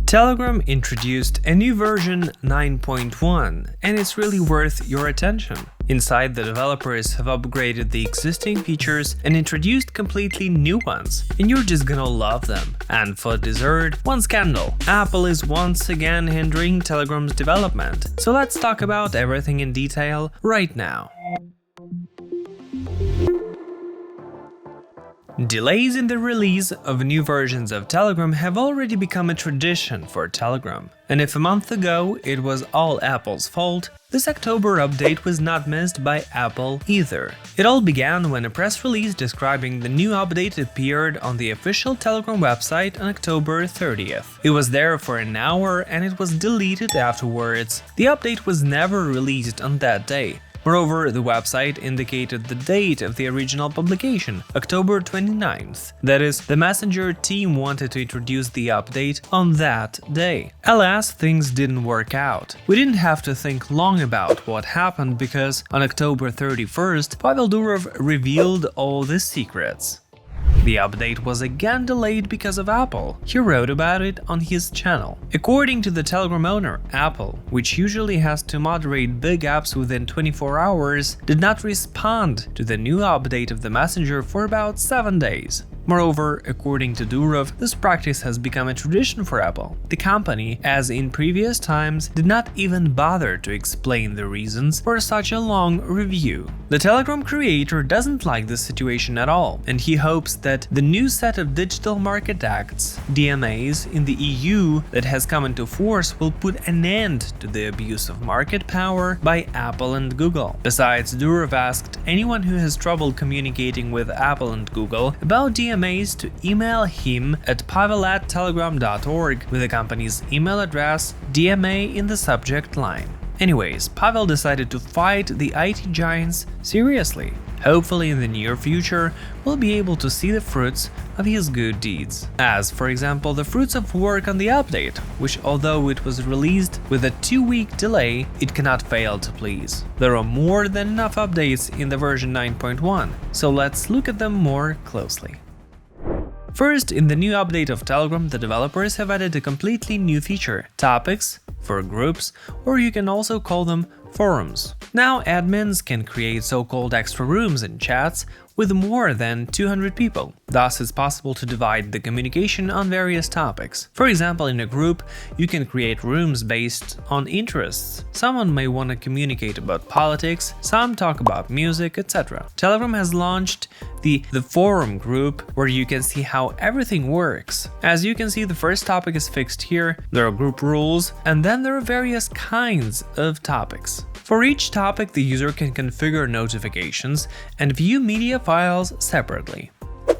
Telegram introduced a new version 9.1, and it's really worth your attention. Inside, the developers have upgraded the existing features and introduced completely new ones, and you're just gonna love them. And for dessert, one scandal. Apple is once again hindering Telegram's development. So let's talk about everything in detail right now. Delays in the release of new versions of Telegram have already become a tradition for Telegram. And if a month ago it was all Apple's fault, this October update was not missed by Apple either. It all began when a press release describing the new update appeared on the official Telegram website on October 30th. It was there for an hour and it was deleted afterwards. The update was never released on that day. Moreover, the website indicated the date of the original publication, October 29th. That is, the Messenger team wanted to introduce the update on that day. Alas, things didn't work out. We didn't have to think long about what happened because on October 31st, Pavel Durov revealed all the secrets. The update was again delayed because of Apple. He wrote about it on his channel. According to the Telegram owner, Apple, which usually has to moderate big apps within 24 hours, did not respond to the new update of the Messenger for about 7 days. Moreover, according to Durov, this practice has become a tradition for Apple. The company, as in previous times, did not even bother to explain the reasons for such a long review. The Telegram creator doesn't like this situation at all, and he hopes that the new set of Digital Market Acts, DMAs, in the EU that has come into force will put an end to the abuse of market power by Apple and Google. Besides, Durov asked anyone who has trouble communicating with Apple and Google about DMAs to email him at pavel@telegram.org with the company's email address DMA in the subject line. Anyways, Pavel decided to fight the IT giants seriously. Hopefully in the near future, we'll be able to see the fruits of his good deeds. As, for example, the fruits of work on the update, which although it was released with a 2-week delay, it cannot fail to please. There are more than enough updates in the version 9.1, so let's look at them more closely. First, in the new update of Telegram, the developers have added a completely new feature, topics for groups, or you can also call them forums. Now admins can create so-called extra rooms and chats with more than 200 people. Thus, it's possible to divide the communication on various topics. For example, in a group, you can create rooms based on interests. Someone may want to communicate about politics, some talk about music, etc. Telegram has launched the forum group, where you can see how everything works. As you can see, the first topic is fixed here, there are group rules, and then there are various kinds of topics. For each topic, the user can configure notifications and view media files separately.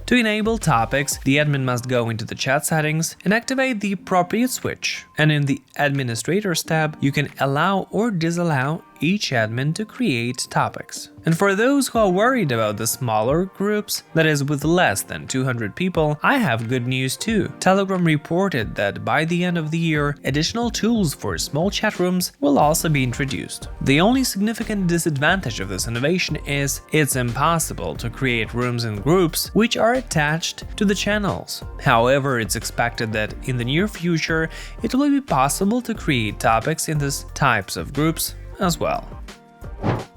To enable topics, the admin must go into the chat settings and activate the appropriate switch. And in the Administrators tab, you can allow or disallow each admin to create topics. And for those who are worried about the smaller groups, that is with less than 200 people, I have good news too. Telegram reported that by the end of the year, additional tools for small chat rooms will also be introduced. The only significant disadvantage of this innovation is it's impossible to create rooms in groups which are attached to the channels. However, it's expected that in the near future, it will be possible to create topics in these types of groups as well.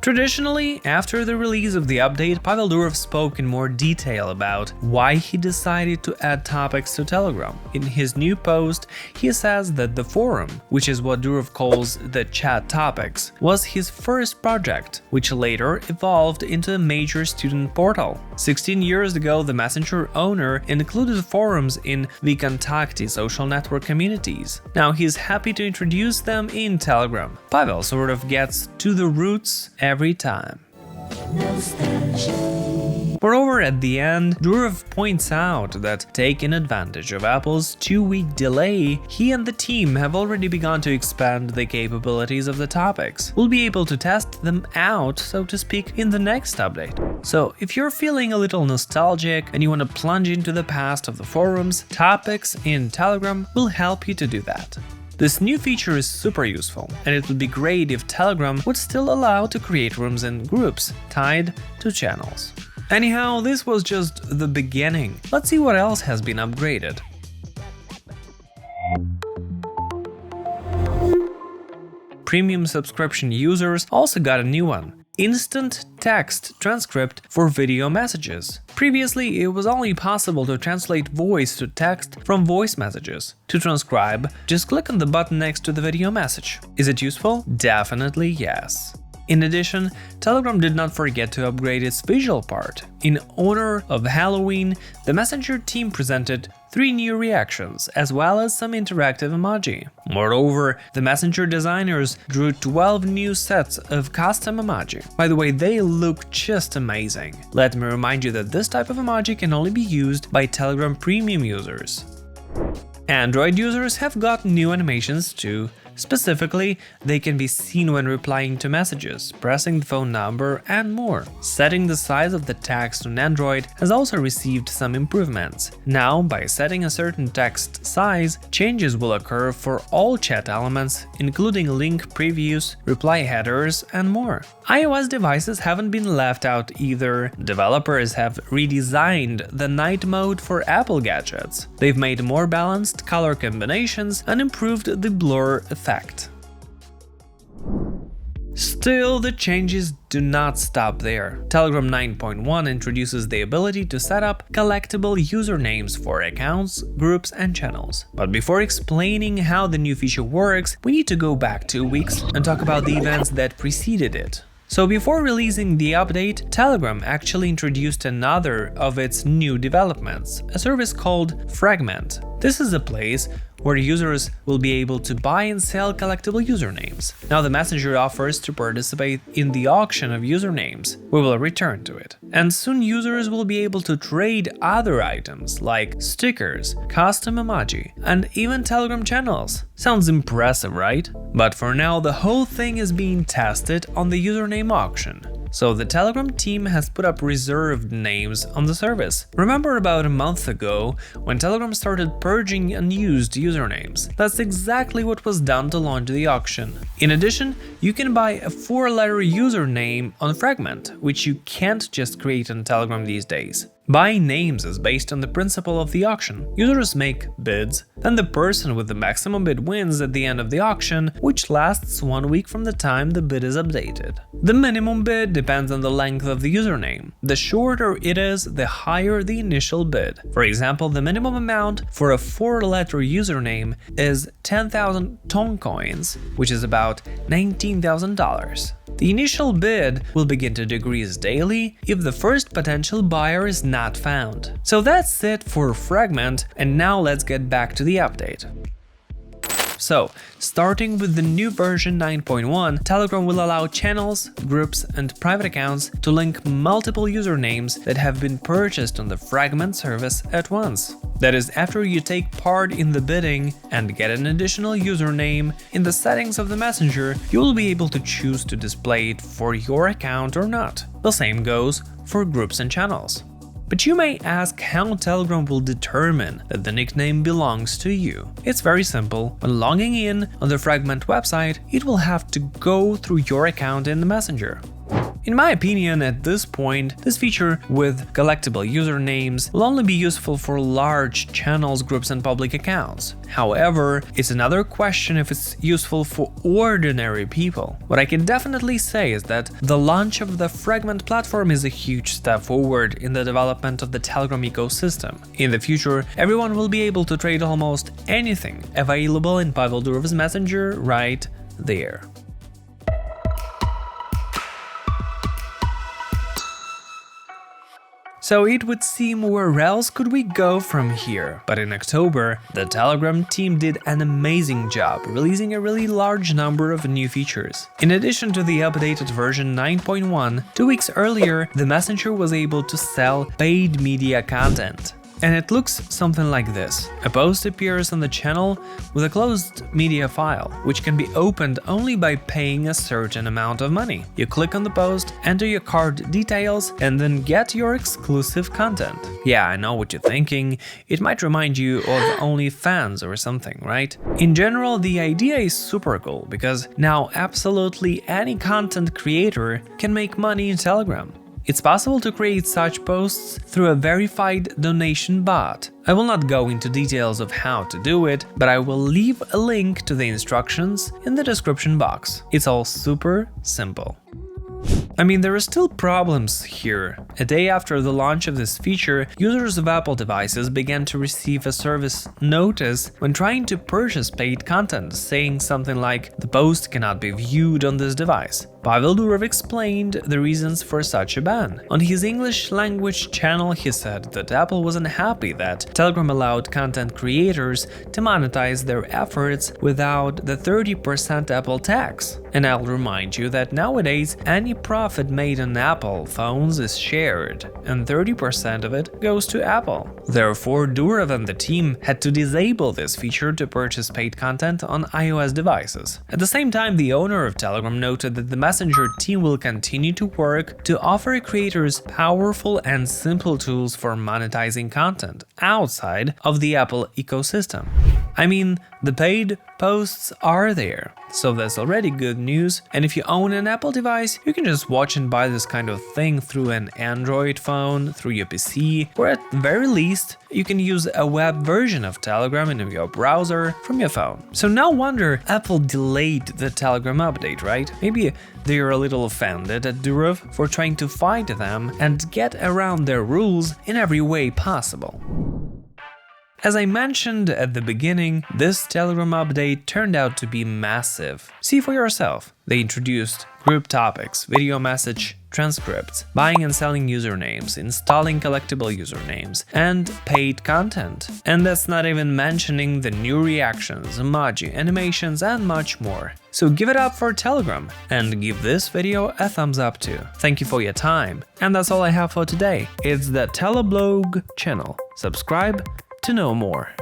Traditionally, after the release of the update, Pavel Durov spoke in more detail about why he decided to add topics to Telegram. In his new post, he says that the forum, which is what Durov calls the chat topics, was his first project, which later evolved into a major student portal. 16 years ago, the Messenger owner included forums in VKontakte social network communities. Now he's happy to introduce them in Telegram. Pavel sort of gets to the roots every time. Moreover, at the end, Durov points out that, taking advantage of Apple's 2-week delay, he and the team have already begun to expand the capabilities of the topics. We'll be able to test them out, so to speak, in the next update. So, if you're feeling a little nostalgic and you want to plunge into the past of the forums, topics in Telegram will help you to do that. This new feature is super useful, and it would be great if Telegram would still allow to create rooms in groups tied to channels. Anyhow, this was just the beginning. Let's see what else has been upgraded. premium subscription users also got a new one: instant text transcript for video messages. Previously, it was only possible to translate voice to text from voice messages. To transcribe, just click on the button next to the video message. Is it useful? Definitely yes. In addition, Telegram did not forget to upgrade its visual part. In honor of Halloween, the Messenger team presented 3 new reactions, as well as some interactive emoji. Moreover, the Messenger designers drew 12 new sets of custom emoji. By the way, they look just amazing. Let me remind you that this type of emoji can only be used by Telegram Premium users. Android users have got new animations too. Specifically, they can be seen when replying to messages, pressing the phone number, and more. Setting the size of the text on Android has also received some improvements. Now, by setting a certain text size, changes will occur for all chat elements, including link previews, reply headers, and more. iOS devices haven't been left out either. Developers have redesigned the night mode for Apple gadgets. They've made more balanced color combinations and improved the blur effect. Still, the changes do not stop there. Telegram 9.1 introduces the ability to set up collectible usernames for accounts, groups, and channels. But before explaining how the new feature works, we need to go back 2 weeks and talk about the events that preceded it. So before releasing the update, Telegram actually introduced another of its new developments, a service called Fragment. This is a place where users will be able to buy and sell collectible usernames. Now the Messenger offers to participate in the auction of usernames. We will return to it. And soon users will be able to trade other items like stickers, custom emoji, and even Telegram channels. Sounds impressive, right? But for now, the whole thing is being tested on the username auction. So the Telegram team has put up reserved names on the service. Remember about a month ago when Telegram started purging unused usernames? That's exactly what was done to launch the auction. In addition, you can buy a 4-letter username on Fragment, which you can't just create on Telegram these days. Buying names is based on the principle of the auction. Users make bids, then the person with the maximum bid wins at the end of the auction, which lasts 1 week from the time the bid is updated. The minimum bid depends on the length of the username. The shorter it is, the higher the initial bid. For example, the minimum amount for a 4-letter username is 10,000 Tong coins, which is about $19,000. The initial bid will begin to decrease daily if the first potential buyer is not found. So that's it for Fragment, and now let's get back to the update. So, starting with the new version 9.1, Telegram will allow channels, groups, and private accounts to link multiple usernames that have been purchased on the Fragment service at once. That is, after you take part in the bidding and get an additional username, in the settings of the Messenger, you will be able to choose to display it for your account or not. The same goes for groups and channels. But you may ask how Telegram will determine that the nickname belongs to you. It's very simple. When logging in on the Fragment website, it will have to go through your account in the Messenger. In my opinion, at this point, this feature with collectible usernames will only be useful for large channels, groups, and public accounts. However, it's another question if it's useful for ordinary people. What I can definitely say is that the launch of the Fragment platform is a huge step forward in the development of the Telegram ecosystem. In the future, everyone will be able to trade almost anything available in Pavel Durov's Messenger right there. So it would seem, where else could we go from here? But in October, the Telegram team did an amazing job, releasing a really large number of new features. In addition to the updated version 9.1, 2 weeks earlier, the Messenger was able to sell paid media content. And it looks something like this. A post appears on the channel with a closed media file, which can be opened only by paying a certain amount of money. You click on the post, enter your card details, and then get your exclusive content. Yeah, I know what you're thinking. It might remind you of OnlyFans or something, right? In general, the idea is super cool, because now absolutely any content creator can make money in Telegram. It's possible to create such posts through a verified donation bot. I will not go into details of how to do it, but I will leave a link to the instructions in the description box. It's all super simple. I mean, there are still problems here. A day after the launch of this feature, users of Apple devices began to receive a service notice when trying to purchase paid content, saying something like, "The post cannot be viewed on this device." Pavel Durov explained the reasons for such a ban. On his English language channel, he said that Apple wasn't happy that Telegram allowed content creators to monetize their efforts without the 30% Apple tax. And I'll remind you that nowadays any profit made on Apple phones is shared, and 30% of it goes to Apple. Therefore, Durov and the team had to disable this feature to purchase paid content on iOS devices. At the same time, the owner of Telegram noted that the Messenger team will continue to work to offer creators powerful and simple tools for monetizing content outside of the Apple ecosystem. I mean, the paid posts are there, so that's already good news, and if you own an Apple device, you can just watch and buy this kind of thing through an Android phone, through your PC, or at the very least, you can use a web version of Telegram in your browser from your phone. So no wonder Apple delayed the Telegram update, right? Maybe they are a little offended at Durov for trying to fight them and get around their rules in every way possible. As I mentioned at the beginning, this Telegram update turned out to be massive. See for yourself. They introduced group topics, video message transcripts, buying and selling usernames, installing collectible usernames, and paid content. And that's not even mentioning the new reactions, emoji, animations, and much more. So give it up for Telegram and give this video a thumbs up too. Thank you for your time. And that's all I have for today. It's the Teleblog channel. Subscribe to know more.